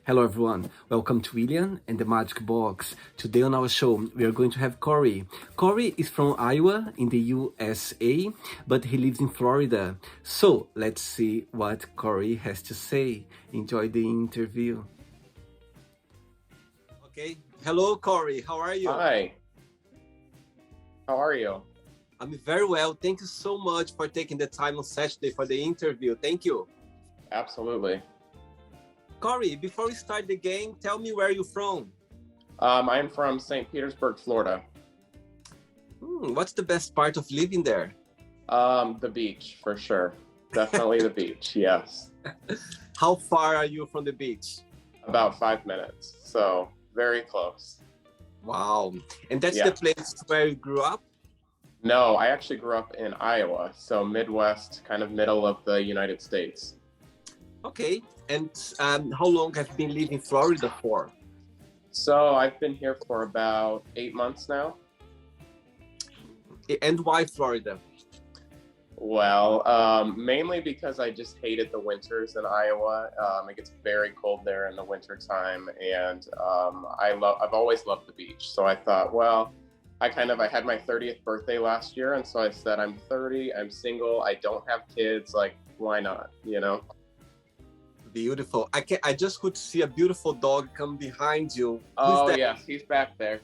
Hello everyone, welcome to William and the Magic Box. Today on our show we are going to have Cory. Cory is from Iowa in the USA, but he lives in Florida. So let's see what Cory has to say. Enjoy the interview. Okay, hello Cory, how are you? Hi, how are you? I'm very well. Thank you so much for taking the time on Saturday for the interview. Thank you. Absolutely. Cory, before we start the game, tell me where you're from. I'm from St. Petersburg, Florida. What's the best part of living there? The beach, for sure. Definitely the beach, yes. How far are you from the beach? About 5 minutes, so very close. Wow. And that's the place where you grew up? No, I actually grew up in Iowa, so Midwest, kind of middle of the United States. Okay. And how long have you been living in Florida for? So I've been here for about 8 months now. And why Florida? Well, mainly because I just hated the winters in Iowa. It gets very cold there in the winter time, and I've always loved the beach. So I thought, well, I had my 30th birthday last year, and so I said, I'm 30, I'm single, I don't have kids, like, why not, you know? Beautiful. I just could see a beautiful dog come behind you. Oh, yes, he's back there.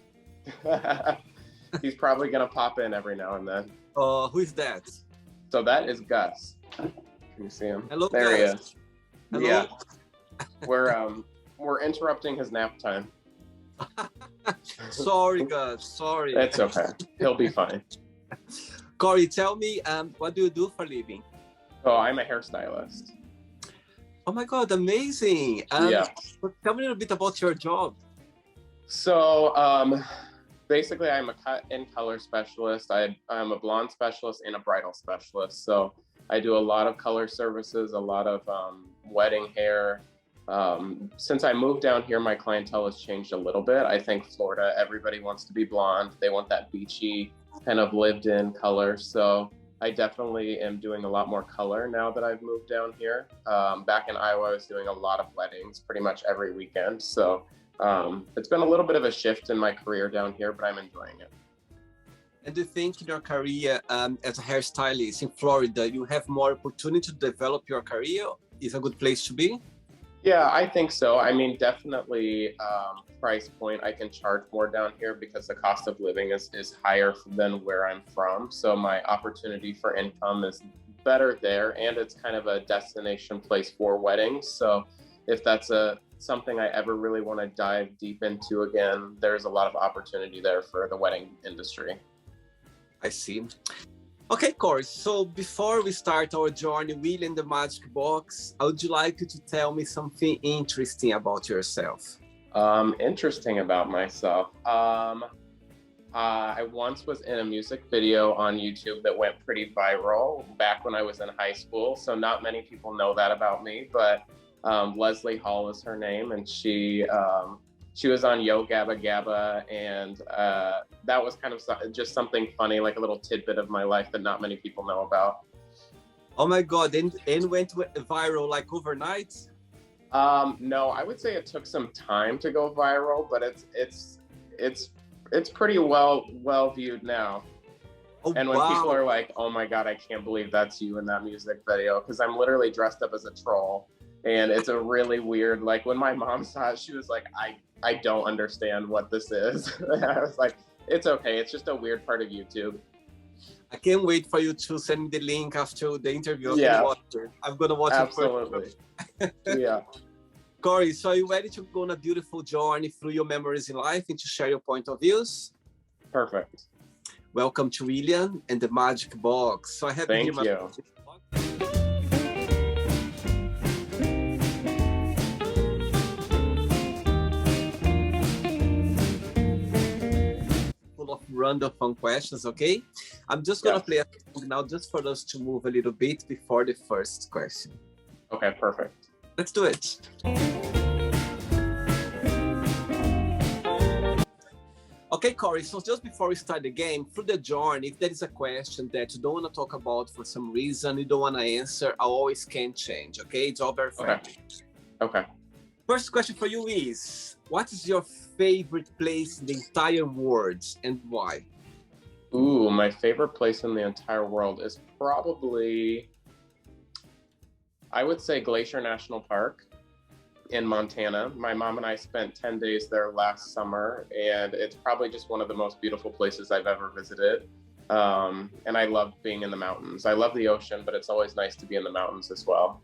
He's probably gonna pop in every now and then. Who is that? So that is Gus. Can you see him? Hello, there Gus. He is. Hello. Yeah. We're interrupting his nap time. Sorry, Gus. Sorry. It's okay. He'll be fine. Cory, tell me, what do you do for a living? Oh, I'm a hairstylist. Oh my God, amazing. Yeah. Tell me a little bit about your job. So basically I'm a cut and color specialist. I'm a blonde specialist and a bridal specialist. So I do a lot of color services, a lot of wedding hair. Since I moved down here, my clientele has changed a little bit. I think Florida, everybody wants to be blonde. They want that beachy kind of lived in color. So I definitely am doing a lot more color now that I've moved down here. Back in Iowa, I was doing a lot of weddings pretty much every weekend. So it's been a little bit of a shift in my career down here, but I'm enjoying it. And do you think in your career as a hairstylist in Florida, you have more opportunity to develop your career? Is a good place to be? Yeah, I think so. I mean, definitely price point, I can charge more down here because the cost of living is higher than where I'm from. So my opportunity for income is better there, and it's kind of a destination place for weddings. So if that's something I ever really want to dive deep into again, there's a lot of opportunity there for the wedding industry. I see. Okay, Cory, so before we start our journey within the Magic Box, I would like you to tell me something interesting about yourself. Interesting about myself. I once was in a music video on YouTube that went pretty viral back when I was in high school. So not many people know that about me, but Leslie Hall is her name, and she was on Yo Gabba Gabba, and that was kind of just something funny, like a little tidbit of my life that not many people know about. Oh my God, and went viral like overnight? No, I would say it took some time to go viral, but it's pretty well viewed now. Oh, and when wow. People are like, oh my God, I can't believe that's you in that music video, because I'm literally dressed up as a troll. And it's a really weird, like when my mom saw it, she was like, I don't understand what this is. I was like, it's okay. It's just a weird part of YouTube. I can't wait for you to send me the link after the interview. Yeah. I'm going to watch Absolutely. it. Yeah. Cory, so are you ready to go on a beautiful journey through your memories in life and to share your point of views? Perfect. Welcome to William and the Magic Box. So I have Thank you. Of random fun questions, okay? I'm just gonna play a song now just for us to move a little bit before the first question. Okay, perfect. Let's do it. Okay, Cory, so just before we start the game, through the journey, if there is a question that you don't want to talk about for some reason, you don't want to answer, I always can change, okay? It's all very friendly. Okay. First question for you is, what is your favorite place in the entire world and why? Ooh, my favorite place in the entire world is probably, I would say Glacier National Park in Montana. My mom and I spent 10 days there last summer, and it's probably just one of the most beautiful places I've ever visited. And I love being in the mountains. I love the ocean, but it's always nice to be in the mountains as well.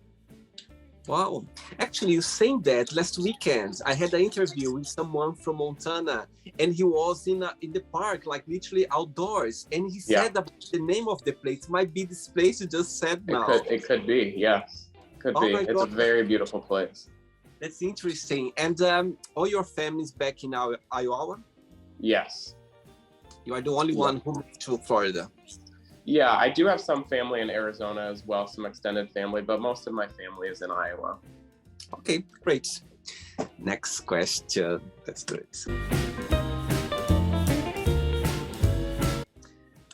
Wow. Actually, you saying that last weekend, I had an interview with someone from Montana, and he was in the park, like literally outdoors. And he said that the name of the place might be this place you just said now. It could be, yes. Could be. It's a very beautiful place. That's interesting. And all your family's back in Iowa? Yes. You are the only one who moved to Florida? Yeah, I do have some family in Arizona as well, some extended family, but most of my family is in Iowa. Okay, great. Next question. Let's do it.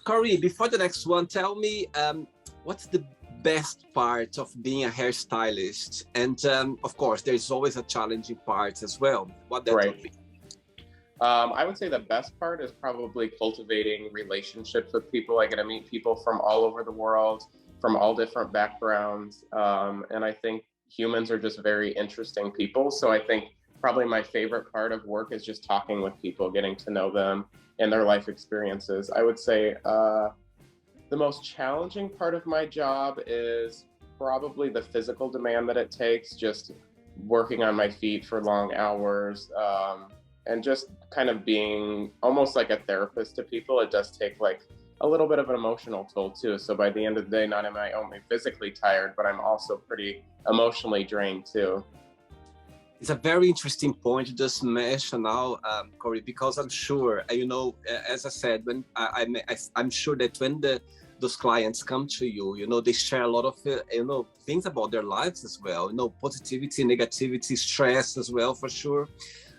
Cory, before the next one, tell me what's the best part of being a hairstylist? And of course, there's always a challenging part as well. What that would be? I would say the best part is probably cultivating relationships with people. I get to meet people from all over the world, from all different backgrounds. And I think humans are just very interesting people. So I think probably my favorite part of work is just talking with people, getting to know them and their life experiences. I would say the most challenging part of my job is probably the physical demand that it takes, just working on my feet for long hours. And just kind of being almost like a therapist to people. It does take like a little bit of an emotional toll too. So by the end of the day, not am I only physically tired, but I'm also pretty emotionally drained too. It's a very interesting point you just mentioned now, Cory, because I'm sure, as I said, when I'm sure that when those clients come to you, they share a lot of, things about their lives as well, positivity, negativity, stress as well, for sure.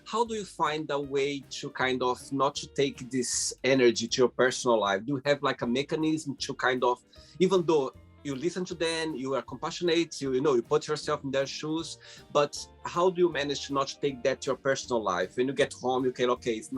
How do you find a way to kind of not to take this energy to your personal life? Do you have like a mechanism to kind of, even though you listen to them, you are compassionate, you put yourself in their shoes, but how do you manage to not take that to your personal life? When you get home, you can,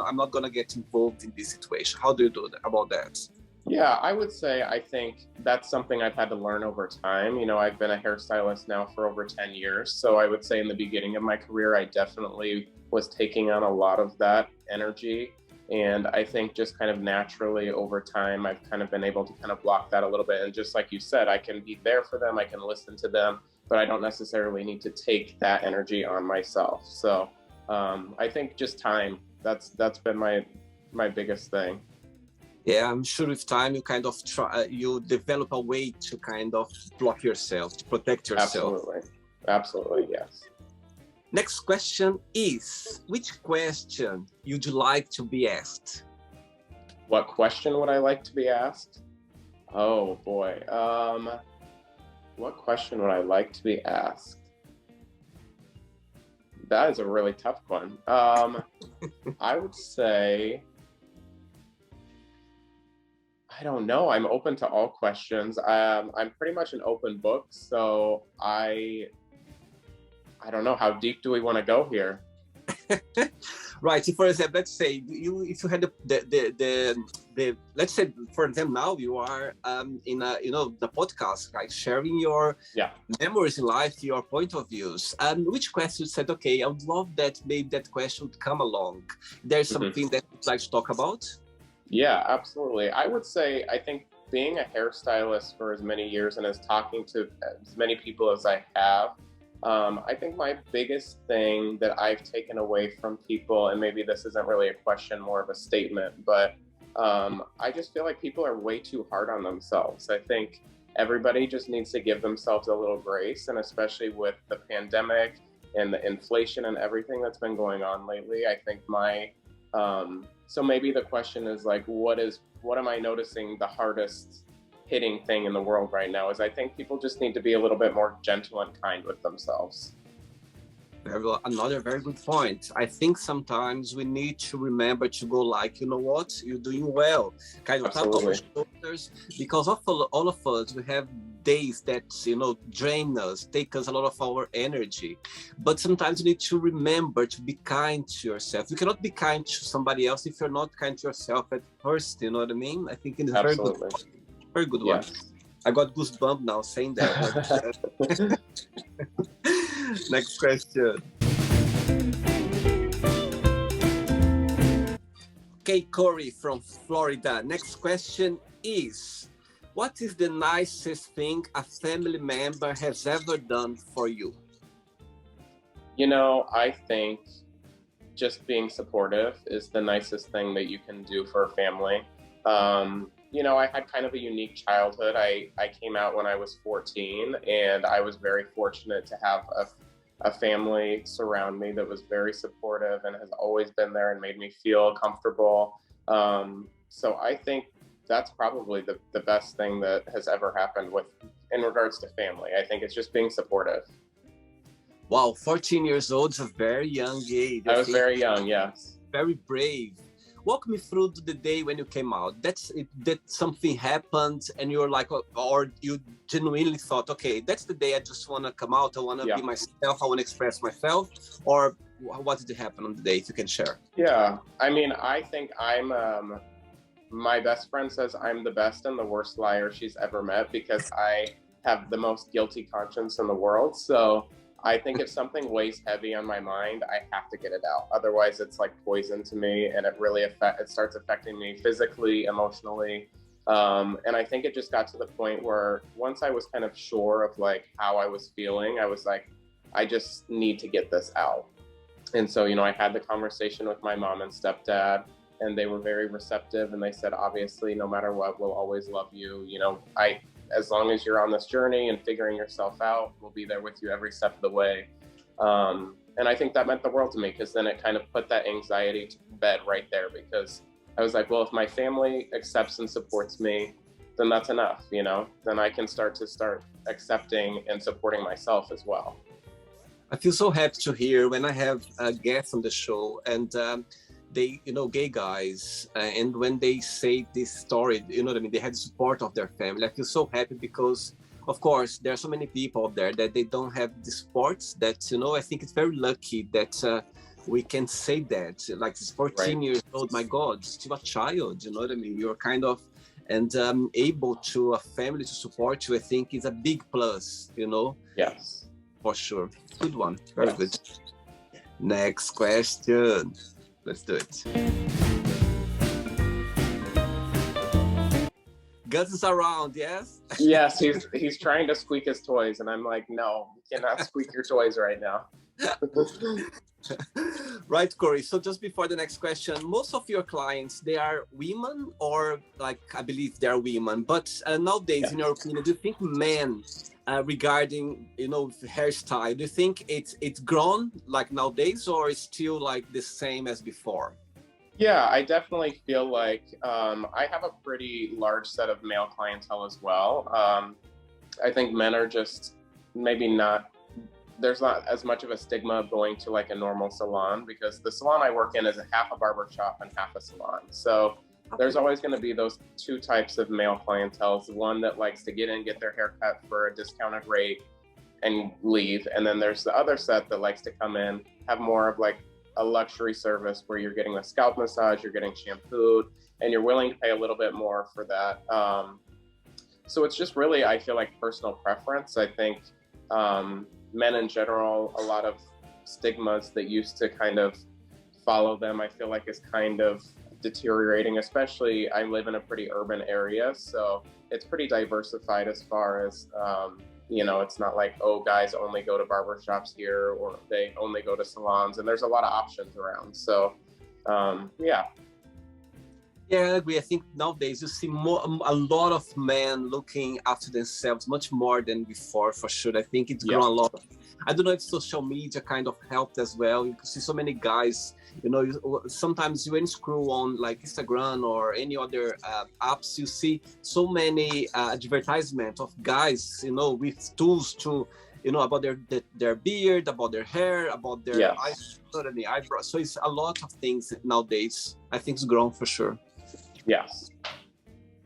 I'm not going to get involved in this situation. How do you do about that? Yeah, I would say I think that's something I've had to learn over time. I've been a hairstylist now for over 10 years. So I would say in the beginning of my career, I definitely was taking on a lot of that energy. And I think just kind of naturally over time, I've kind of been able to kind of block that a little bit. And just like you said, I can be there for them, I can listen to them, but I don't necessarily need to take that energy on myself. So I think just time, that's been my biggest thing. Yeah, I'm sure with time you kind of you develop a way to kind of block yourself, to protect yourself. Absolutely, yes. Next question is, which question would you like to be asked? What question would I like to be asked? Oh boy. What question would I like to be asked? That is a really tough one. I would say, I don't know. I'm open to all questions. I'm pretty much an open book, so I don't know. How deep do we want to go here? Right. So for example, let's say if you had the let's say for example now you are in the podcast, like sharing your memories in life, your point of views. Which question said, okay, I would love that maybe that question would come along. There's something that you'd like to talk about? Yeah, absolutely. I would say, I think being a hairstylist for as many years and as talking to as many people as I have, I think my biggest thing that I've taken away from people, and maybe this isn't really a question, more of a statement, but I just feel like people are way too hard on themselves. I think everybody just needs to give themselves a little grace, and especially with the pandemic and the inflation and everything that's been going on lately, I think so maybe the question is like, what am I noticing the hardest hitting thing in the world right now is I think people just need to be a little bit more gentle and kind with themselves. Another very good point. I think sometimes we need to remember to go like, you know what, you're doing well. Kind of tap on the shoulders, because all of us, we have days that, you know, drain us, take us a lot of our energy. But sometimes you need to remember to be kind to yourself. You cannot be kind to somebody else if you're not kind to yourself at first, you know what I mean? I think it's a very good one. Yes. I got goosebumps now saying that. Next question. Okay, Cory from Florida. Next question is, what is the nicest thing a family member has ever done for you? You know, I think just being supportive is the nicest thing that you can do for a family. You know, I had kind of a unique childhood. I came out when I was 14, and I was very fortunate to have a family surround me that was very supportive and has always been there and made me feel comfortable. So I think that's probably the best thing that has ever happened in regards to family. I think it's just being supportive. Wow, 14 years old is a very young age. I was very young, yes. Very brave. Walk me through to the day when you came out. That something happened and you're like, or you genuinely thought, okay, that's the day I just want to come out. I want to be myself. I want to express myself. Or what did happen on the day, if you can share? Yeah, I mean, I think my best friend says I'm the best and the worst liar she's ever met because I have the most guilty conscience in the world. So I think if something weighs heavy on my mind, I have to get it out. Otherwise, it's like poison to me, and it really it starts affecting me physically, emotionally. And I think it just got to the point where once I was kind of sure of like how I was feeling, I was like, I just need to get this out. And so, you know, I had the conversation with my mom and stepdad, and they were very receptive. And they said, obviously, no matter what, we'll always love you. You know, as long as you're on this journey and figuring yourself out, we'll be there with you every step of the way. And I think that meant the world to me, because then it kind of put that anxiety to bed right there, because I was like, well, if my family accepts and supports me, then that's enough, you know, then I can start accepting and supporting myself as well. I feel so happy to hear when I have guests on the show and they, you know, gay guys, and when they say this story, you know what I mean, they had the support of their family. I feel so happy because, of course, there are so many people out there that they don't have the supports that, you know, I think it's very lucky that we can say that. Like, this 14 years old, my God, still a child, you know what I mean? You're kind of, and able to a family to support you, I think is a big plus, you know? Yes. For sure. Good one. Very good. Next question. Let's do it. Gus is around, yes? Yes, he's trying to squeak his toys, and I'm like, no, you cannot squeak your toys right now. Right, Cory. So just before the next question, most of your clients, they are women, or like, I believe they are women, but nowadays, in your opinion, do you think men regarding, you know, hairstyle, do you think it's grown like nowadays, or it's still like the same as before? Yeah, I definitely feel like I have a pretty large set of male clientele as well. I think men are just maybe not, there's not as much of a stigma of going to like a normal salon, because the salon I work in is a half a barber shop and half a salon. So there's always going to be those two types of male clientele. One that likes to get in, get their hair cut for a discounted rate and leave. And then there's the other set that likes to come in, have more of like a luxury service where you're getting a scalp massage, you're getting shampooed, and you're willing to pay a little bit more for that. So it's just really, I feel like, personal preference. I think men in general, a lot of stigmas that used to kind of follow them, I feel like is kind of deteriorating. Especially, I live in a pretty urban area, so it's pretty diversified as far as you know, it's not like, oh, guys only go to barbershops here, or they only go to salons, and there's a lot of options around. So yeah. Yeah, I agree. I think nowadays you see a lot of men looking after themselves much more than before, for sure. I think it's grown a lot. I don't know if social media kind of helped as well. You can see so many guys, you know, sometimes when you scroll on like Instagram or any other apps, you see so many advertisements of guys, you know, with tools to, you know, about their beard, about their hair, about their eyebrows. So it's a lot of things nowadays. I think it's grown for sure. Yes.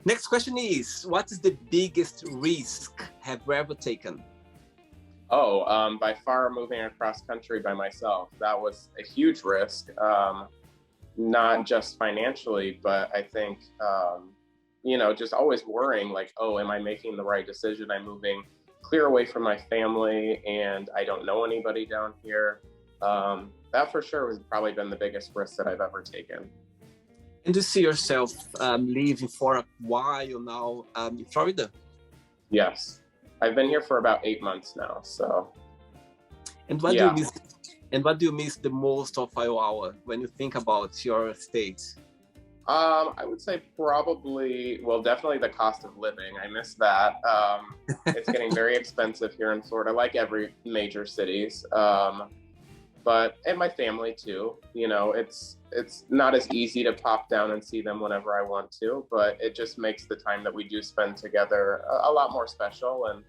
Next question is, what is the biggest risk have you ever taken? Oh, by far moving across country by myself. That was a huge risk, not just financially, but I think, just always worrying like, oh, am I making the right decision? I'm moving clear away from my family and I don't know anybody down here. That for sure has probably been the biggest risk that I've ever taken. And do you see yourself living for a while now in Florida? Yes. I've been here for about 8 months now, so. And what do you miss? And what do you miss the most of Iowa when you think about your state? I would say probably, well, definitely the cost of living. I miss that. It's getting very expensive here in Florida, like every major cities. And my family too. It's not as easy to pop down and see them whenever I want to, but it just makes the time that we do spend together a lot more special. And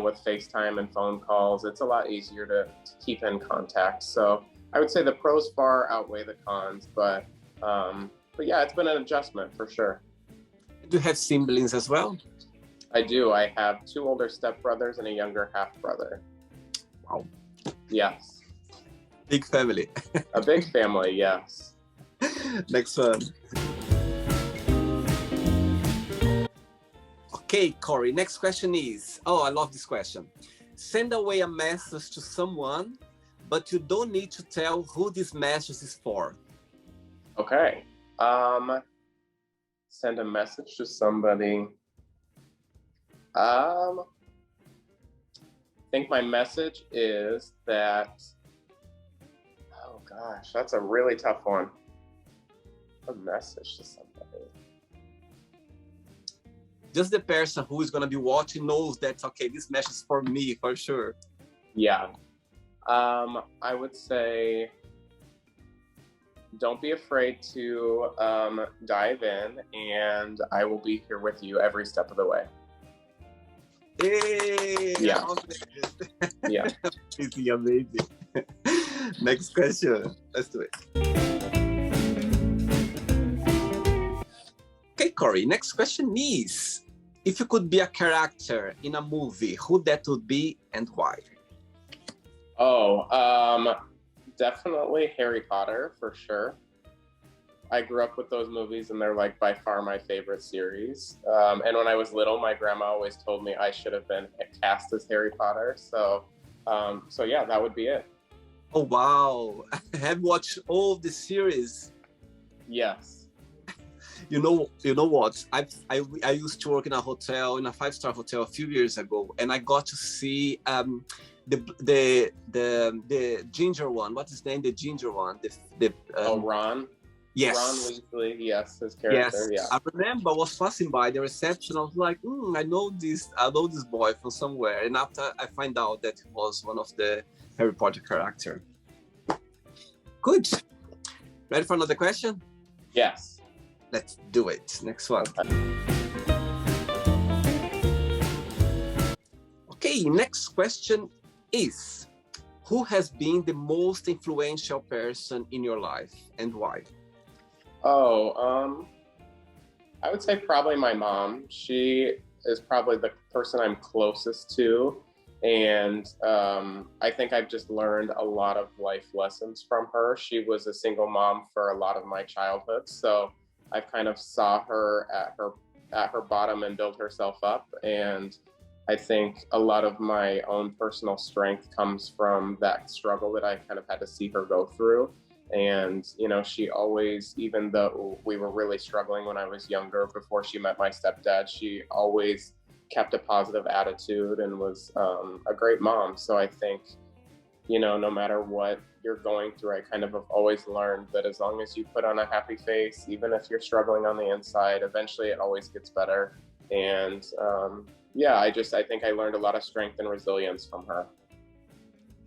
with FaceTime and phone calls, it's a lot easier to keep in contact. So I would say the pros far outweigh the cons, but yeah, it's been an adjustment for sure. Do you have siblings as well? I do. I have 2 older stepbrothers and a younger half brother. Wow. Yes. Big family. A big family, yes. Next one. Okay, Cory, next question is, oh, I love this question. Send away a message to someone, but you don't need to tell who this message is for. Okay. Send a message to somebody. I think my message is that, oh gosh, that's a really tough one. A message to somebody. Just the person who is going to be watching knows that, okay, this message is for me, for sure. Yeah. I would say, don't be afraid to dive in, and I will be here with you every step of the way. Hey, yeah. Yeah. Amazing, amazing. Next question. Let's do it. Okay, Cory, next question is, if you could be a character in a movie, who that would be and why? Oh, definitely Harry Potter, for sure. I grew up with those movies and they're like by far my favorite series. And when I was little, my grandma always told me I should have been cast as Harry Potter. So yeah, that would be it. Oh, wow. I have watched all the series. Yes. You know what? I used to work in a hotel, in a 5-star hotel a few years ago, and I got to see the ginger one. What is his name? The ginger one. Ron. Yes. Ron Weasley. Yes, his character. Yes. Yeah. I remember I was passing by the reception. I was like, I know this boy from somewhere. And after I find out that he was one of the Harry Potter character. Good. Ready for another question? Yes. Let's do it. Next one. Okay, next question is, who has been the most influential person in your life and why? Oh, I would say probably my mom. She is probably the person I'm closest to. And I think I've just learned a lot of life lessons from her. She was a single mom for a lot of my childhood. So I've kind of saw her at her bottom and build herself up. And I think a lot of my own personal strength comes from that struggle that I kind of had to see her go through. And, she always, even though we were really struggling when I was younger, before she met my stepdad, she always kept a positive attitude and was a great mom. So I think, no matter what you're going through, I kind of have always learned that as long as you put on a happy face, even if you're struggling on the inside, eventually it always gets better. And I think I learned a lot of strength and resilience from her.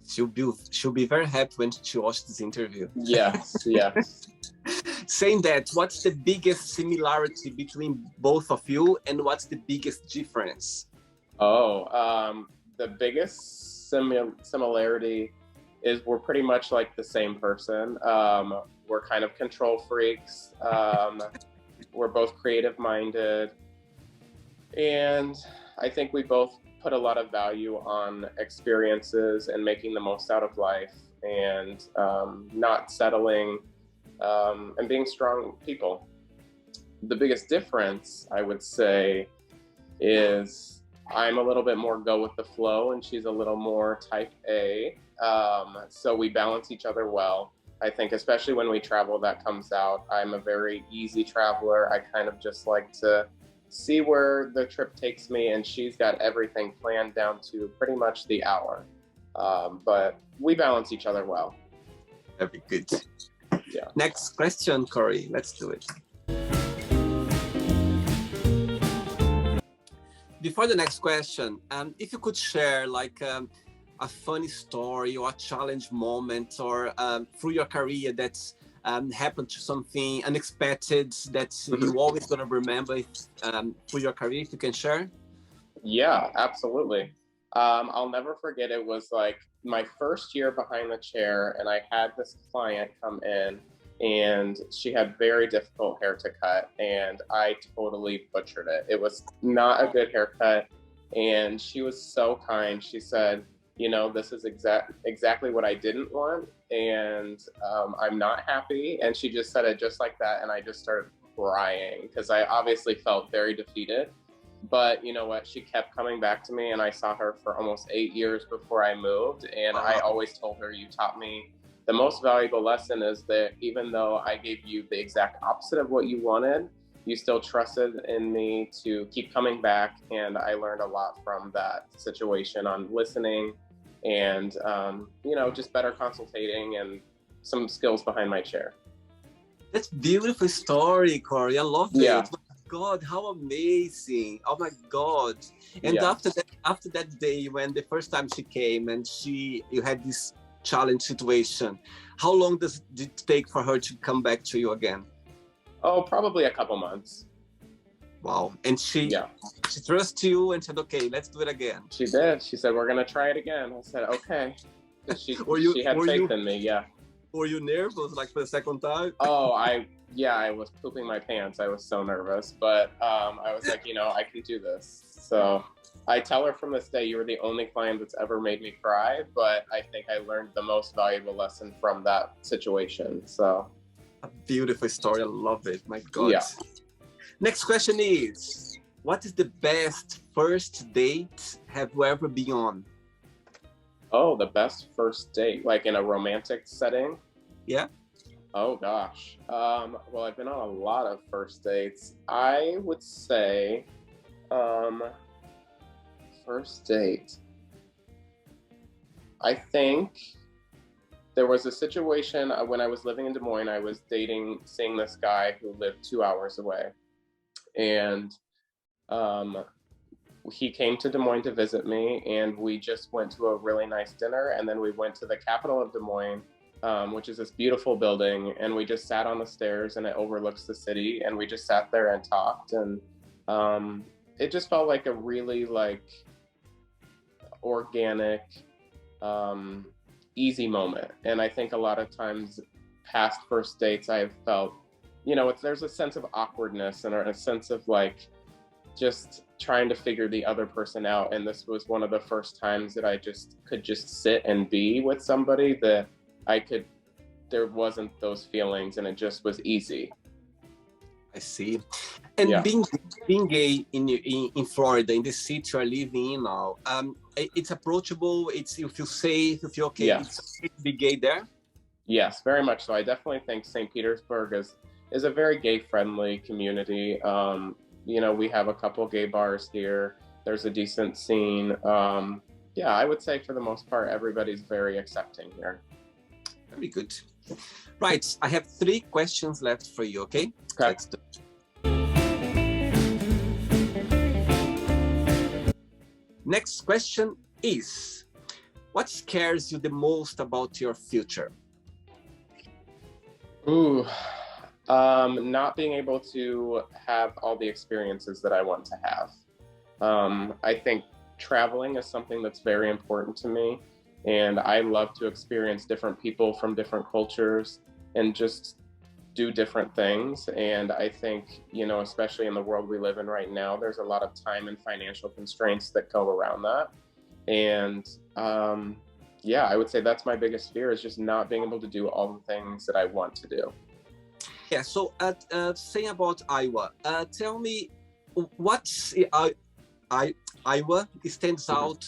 She'll be very happy when she watches this interview. Yes, yes. Saying that, what's the biggest similarity between both of you and what's the biggest difference? The biggest similarity is we're pretty much like the same person. We're kind of control freaks. We're both creative minded. And I think we both put a lot of value on experiences and making the most out of life, and not settling, and being strong people. The biggest difference, I would say, is I'm a little bit more go with the flow and she's a little more type A. So we balance each other well. I think especially when we travel, that comes out. I'm a very easy traveler. I kind of just like to see where the trip takes me, and she's got everything planned down to pretty much the hour. But we balance each other well. Very good. Yeah. Next question, Cory. Let's do it. Before the next question, if you could share like a funny story or a challenge moment, or through your career that's happened to something unexpected that you always gonna remember through your career, if you can share. Yeah, absolutely. I'll never forget, it was like my first year behind the chair, and I had this client come in, and she had very difficult hair to cut, and I totally butchered it. It was not a good haircut, and she was so kind. She said, you know, this is exactly what I didn't want, and I'm not happy. And she just said it just like that, and I just started crying because I obviously felt very defeated. But you know what? She kept coming back to me, and I saw her for almost 8 years before I moved. And I always told her, you taught me the most valuable lesson is that even though I gave you the exact opposite of what you wanted, you still trusted in me to keep coming back. And I learned a lot from that situation on listening and, you know, just better consultating and some skills behind my chair. That's a beautiful story, Cory. I love Yeah. it. God, how amazing. Oh my God. And Yeah. after that day, when the first time she came and you had this challenge situation, how long does it take for her to come back to you again? Oh, probably a couple months. Wow. And she trusts you and said, okay, let's do it again. She did. She said, we're going to try it again. I said, okay. She had faith in me. Yeah. Were you nervous, like, for the second time? Oh, I was pooping my pants. I was so nervous, but I was like, you know, I can do this. So I tell her from this day, you were the only client that's ever made me cry, but I think I learned the most valuable lesson from that situation. So a beautiful story. I love it. My God. Yeah. Next question is, what is the best first date have you ever been on? Oh, the best first date, like in a romantic setting? Yeah. Oh gosh. Well, I've been on a lot of first dates. I would say, first date. I think there was a situation when I was living in Des Moines. I was seeing this guy who lived 2 hours away, and he came to Des Moines to visit me, and we just went to a really nice dinner, and then we went to the capital of Des Moines, which is this beautiful building, and we just sat on the stairs, and it overlooks the city, and we just sat there and talked, and it just felt like a really like organic, easy moment. And I think a lot of times past first dates I've felt, you know, there's a sense of awkwardness and a sense of like just trying to figure the other person out. And this was one of the first times that I just could just sit and be with somebody that there wasn't those feelings, and it just was easy. I see. And being gay in Florida, in the city you are living in now, it's approachable, you feel safe, you feel okay, it's okay to be gay there? Yes, very much so. I definitely think St. Petersburg is a very gay-friendly community. You know, we have a couple gay bars here. There's a decent scene. Yeah, I would say for the most part, everybody's very accepting here. Very good. Right, I have 3 questions left for you, okay? Okay. Let's do it. Next question is, what scares you the most about your future? Ooh, not being able to have all the experiences that I want to have. I think traveling is something that's very important to me, and I love to experience different people from different cultures and just do different things. And I think, you know, especially in the world we live in right now, there's a lot of time and financial constraints that go around that. And yeah, I would say that's my biggest fear, is just not being able to do all the things that I want to do. Yeah, so saying about Iowa, tell me what's Iowa stands out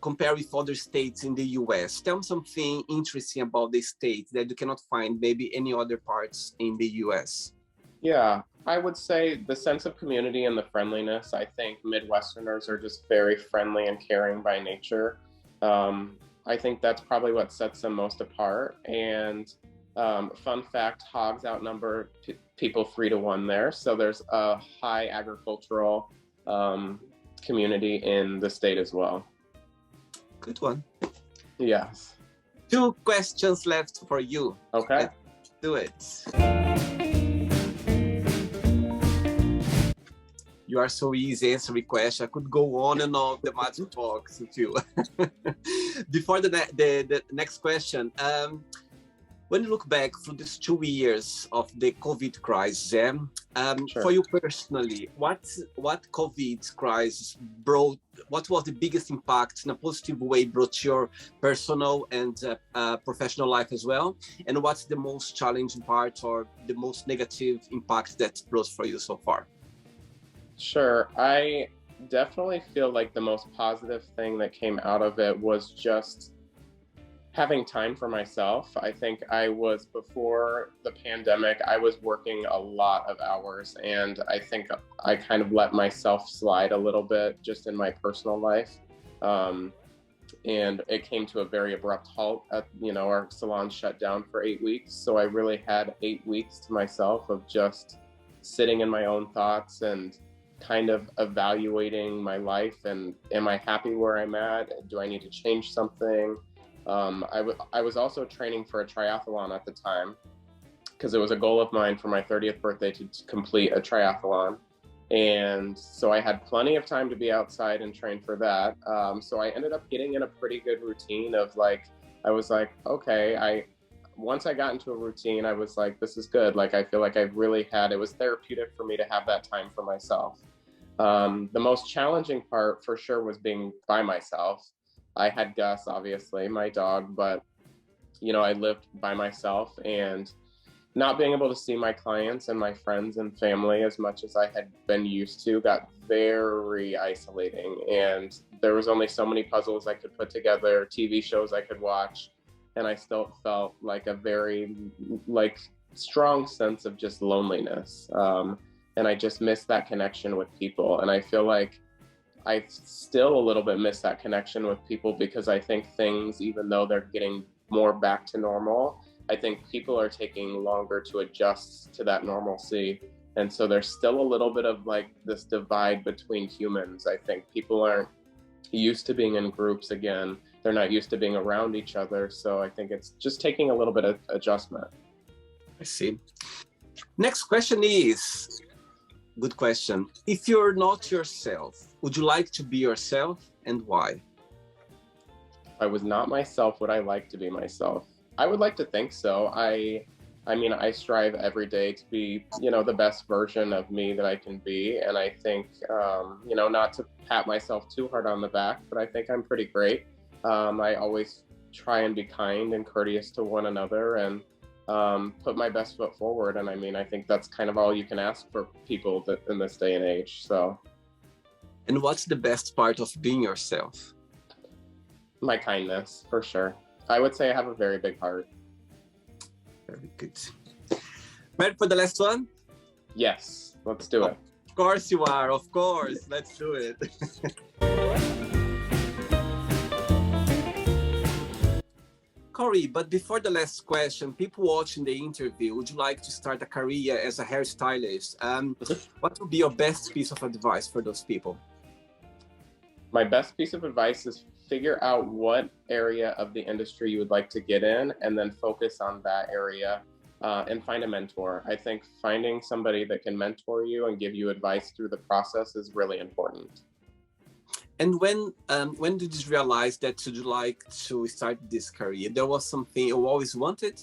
compare with other states in the US. Tell me something interesting about the state that you cannot find maybe any other parts in the US. Yeah, I would say the sense of community and the friendliness. I think Midwesterners are just very friendly and caring by nature. I think that's probably what sets them most apart. And fun fact, hogs outnumber people 3-1 there. So there's a high agricultural community in the state as well. Good one. Yes. 2 questions left for you. Okay. Let's do it. You are so easy answering question. I could go on and on the magic box with you. Before the next question, when you look back through these 2 years of the COVID crisis, Sure. For you personally, what COVID crisis brought? What was the biggest impact in a positive way brought your personal and professional life as well? And what's the most challenging part or the most negative impact that brought for you so far? Sure. I definitely feel like the most positive thing that came out of it was just having time for myself. I think before the pandemic, I was working a lot of hours, and I think I kind of let myself slide a little bit just in my personal life. And it came to a very abrupt halt at, you know, our salon shut down for 8 weeks. So I really had 8 weeks to myself of just sitting in my own thoughts and kind of evaluating my life, and am I happy where I'm at? Do I need to change something? I was also training for a triathlon at the time, because it was a goal of mine for my 30th birthday to complete a triathlon. And so I had plenty of time to be outside and train for that. So I ended up getting in a pretty good routine of like, I was like, okay, once I got into a routine, I was like, this is good. Like, I feel like I've really it was therapeutic for me to have that time for myself. The most challenging part for sure was being by myself. I had Gus, obviously, my dog, but, you know, I lived by myself, and not being able to see my clients and my friends and family as much as I had been used to got very isolating. And there was only so many puzzles I could put together, TV shows I could watch, and I still felt like a very strong sense of just loneliness. And I just missed that connection with people. And I feel like I still a little bit miss that connection with people, because I think things, even though they're getting more back to normal, I think people are taking longer to adjust to that normalcy. And so there's still a little bit of like this divide between humans. I think people aren't used to being in groups again. They're not used to being around each other. So I think it's just taking a little bit of adjustment. I see. Next question is, good question. If you're not yourself, would you like to be yourself, and why? If I was not myself, would I like to be myself? I would like to think so. I mean, I strive every day to be, you know, the best version of me that I can be. And I think, you know, not to pat myself too hard on the back, but I think I'm pretty great. I always try and be kind and courteous to one another, and put my best foot forward. And I mean, I think that's kind of all you can ask for people in this day and age. So. And what's the best part of being yourself? My kindness, for sure. I would say I have a very big heart. Very good. Ready for the last one? Yes, let's do it. Of course you are, of course. Let's do it. Cory, but before the last question, people watching the interview, would you like to start a career as a hairstylist? What would be your best piece of advice for those people? My best piece of advice is figure out what area of the industry you would like to get in, and then focus on that area, and find a mentor. I think finding somebody that can mentor you and give you advice through the process is really important. And when did you realize that you'd like to start this career? There was something you always wanted?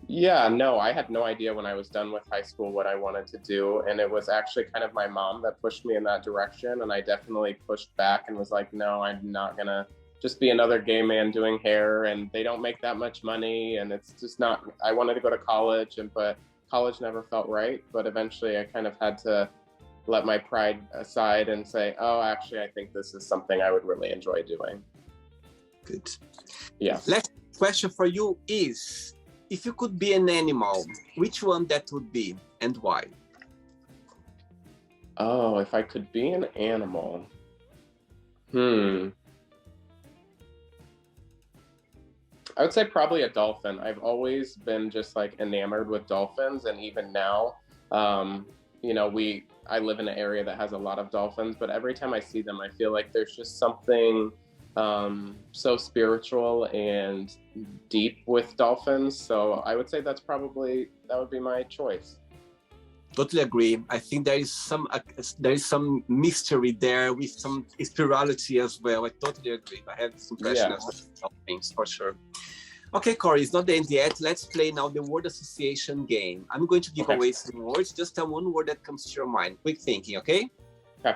Yeah, no, I had no idea when I was done with high school what I wanted to do. And it was actually kind of my mom that pushed me in that direction. And I definitely pushed back and was like, no, I'm not going to just be another gay man doing hair. And they don't make that much money. And it's just not, I wanted to go to college, but college never felt right. But eventually I kind of had to let my pride aside and say, oh, actually, I think this is something I would really enjoy doing. Good. Yeah. Last question for you is, if you could be an animal, which one that would be and why? Oh, if I could be an animal. I would say probably a dolphin. I've always been just like enamored with dolphins, and even now, you know, I live in an area that has a lot of dolphins, but every time I see them, I feel like there's just something so spiritual and deep with dolphins. So I would say that would be my choice. Totally agree. I think there is some mystery there with some spirituality as well. I totally agree. I have this impression as well, things for sure. Okay, Cory, it's not the end yet. Let's play now the word association game. I'm going to give away some words. Just tell one word that comes to your mind. Quick thinking, okay? Okay.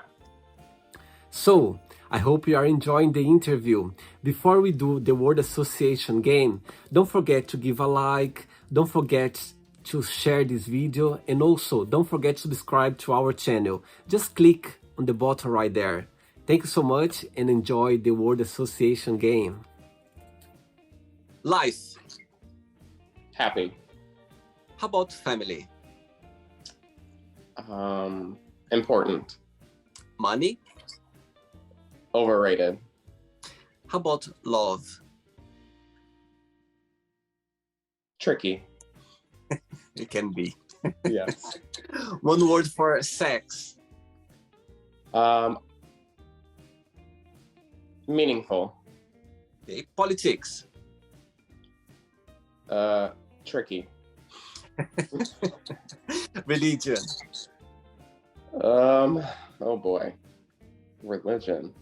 So, I hope you are enjoying the interview. Before we do the word association game, don't forget to give a like, don't forget to share this video, and also don't forget to subscribe to our channel. Just click on the button right there. Thank you so much and enjoy the word association game. Life. Happy. How about family? Important. Money. Overrated. How about love? Tricky. It can be. Yes. One word for sex. Meaningful. Okay. Politics. Tricky. Religion. Oh boy. Religion.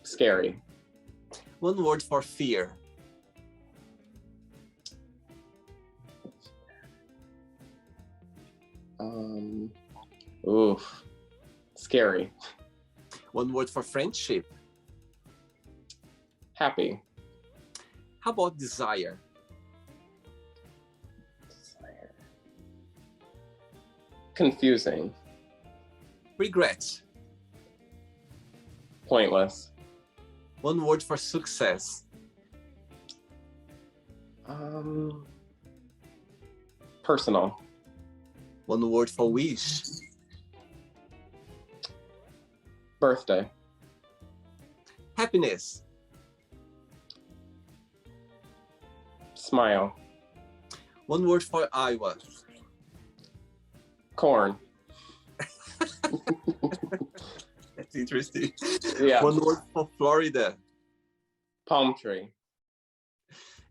Scary. One word for fear. Scary. One word for friendship. Happy. How about desire? Confusing. Regret. Pointless. One word for success. Personal. One word for wish. Birthday. Happiness. Smile. One word for Iowa. Corn. That's interesting. Yeah. One word for Florida. Palm tree.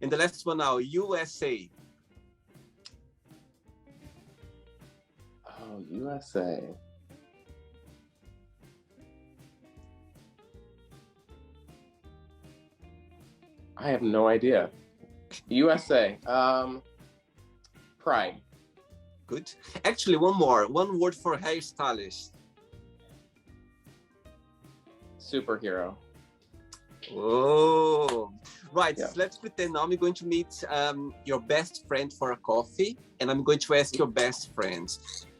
And the last one now, USA. Oh, USA. I have no idea. USA. Pride. Good. Actually, one more. One word for hairstylist. Superhero. Oh, right. Yeah. Let's pretend now I'm going to meet your best friend for a coffee, and I'm going to ask your best friend.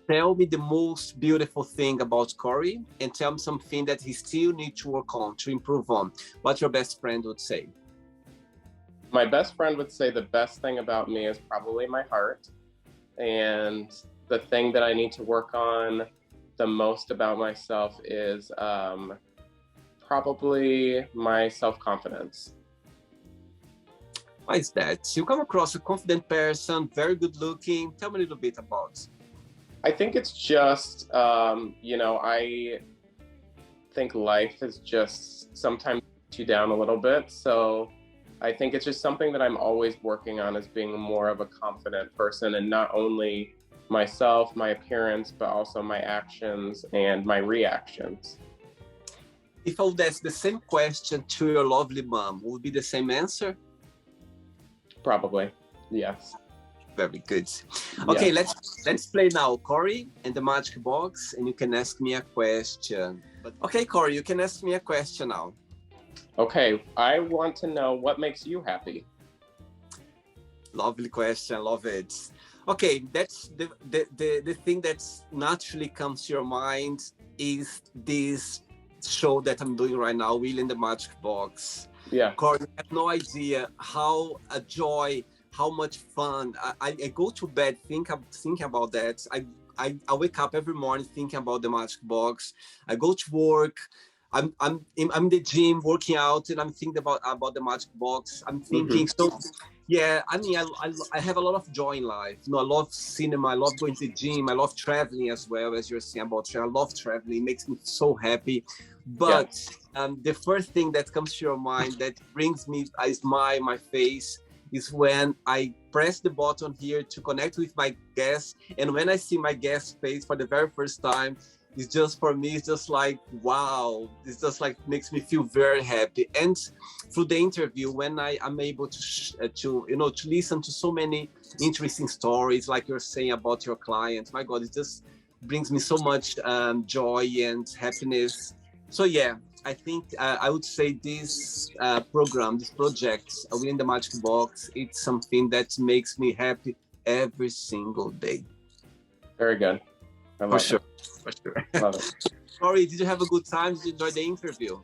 Tell me the most beautiful thing about Cory, and tell me something that he still needs to work on, to improve on. What your best friend would say? My best friend would say the best thing about me is probably my heart. And the thing that I need to work on the most about myself is probably my self-confidence. Why is that? You come across a confident person, very good looking. Tell me a little bit about. I think it's just, you know, I think life is just sometimes you down a little bit. So I think it's just something that I'm always working on, is being more of a confident person, and not only myself, my appearance, but also my actions and my reactions. If I would ask the same question to your lovely mom, would it be the same answer? Probably, yes. Very good. Okay, Yes. let's play now, Cory and the Magic Box, and you can ask me a question. Okay, Cory, you can ask me a question now. Okay, I want to know what makes you happy. Lovely question, love it. Okay, that's the thing that naturally comes to your mind is this show that I'm doing right now, William the Magic Box. Yeah. Cory, I have no idea how a joy, how much fun. I go to bed thinking about that. I wake up every morning thinking about the Magic Box. I go to work. I'm in the gym working out, and I'm thinking about the Magic Box. I'm thinking so. Yeah, I mean, I have a lot of joy in life. You know, I love cinema. I love going to the gym. I love traveling as well, as you're saying about travel. I love traveling. It makes me so happy. But the first thing that comes to your mind that brings me a smile on my face is when I press the button here to connect with my guest. And when I see my guest's face for the very first time, it's just, for me, it's just like, wow, it's just like makes me feel very happy. And through the interview, when I'm able to listen to so many interesting stories, like you're saying about your clients, my God, it just brings me so much joy and happiness. So yeah, I think I would say this program, this project, Within the Magic Box, it's something that makes me happy every single day. Very good. I love For sure. Love it. Cory, did you have a good time? Did you enjoy the interview?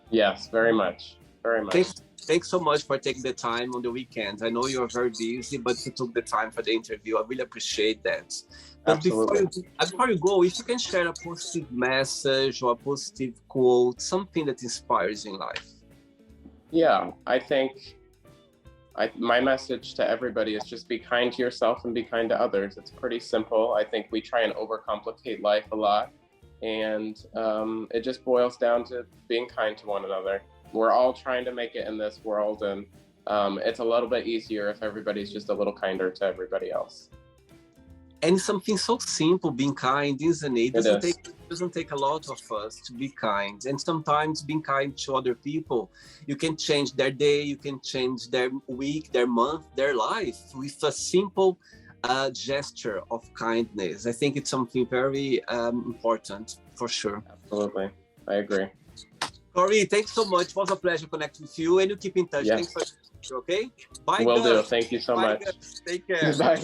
Yes, very much. Very much. Thanks so much for taking the time on the weekends. I know you're very busy, but you took the time for the interview. I really appreciate that. But Absolutely. before you go, if you can share a positive message or a positive quote, something that inspires you in life. Yeah, I think my message to everybody is just be kind to yourself and be kind to others. It's pretty simple. I think we try and overcomplicate life a lot, and it just boils down to being kind to one another. We're all trying to make it in this world, and it's a little bit easier if everybody's just a little kinder to everybody else. And something so simple, being kind, isn't it? It doesn't take a lot of us to be kind. And sometimes being kind to other people, you can change their day, you can change their week, their month, their life with a simple gesture of kindness. I think it's something very important, for sure. Absolutely. I agree. Cory, thanks so much. It was a pleasure connecting with you, and you keep in touch. Yes. Thanks for okay? Bye, Will guys. do. Thank you so Bye, much. guys. Take care. Bye.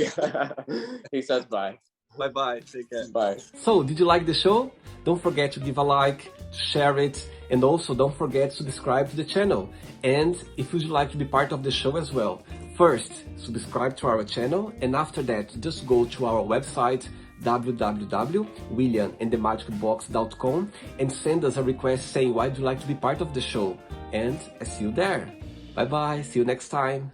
He says bye. Bye-bye. Take care. Bye. So, did you like the show? Don't forget to give a like, to share it, and also don't forget to subscribe to the channel. And if you'd like to be part of the show as well, first, subscribe to our channel, and after that, just go to our website, www.williamandthemagicbox.com, and send us a request saying why you'd like to be part of the show. And I see you there. Bye-bye. See you next time.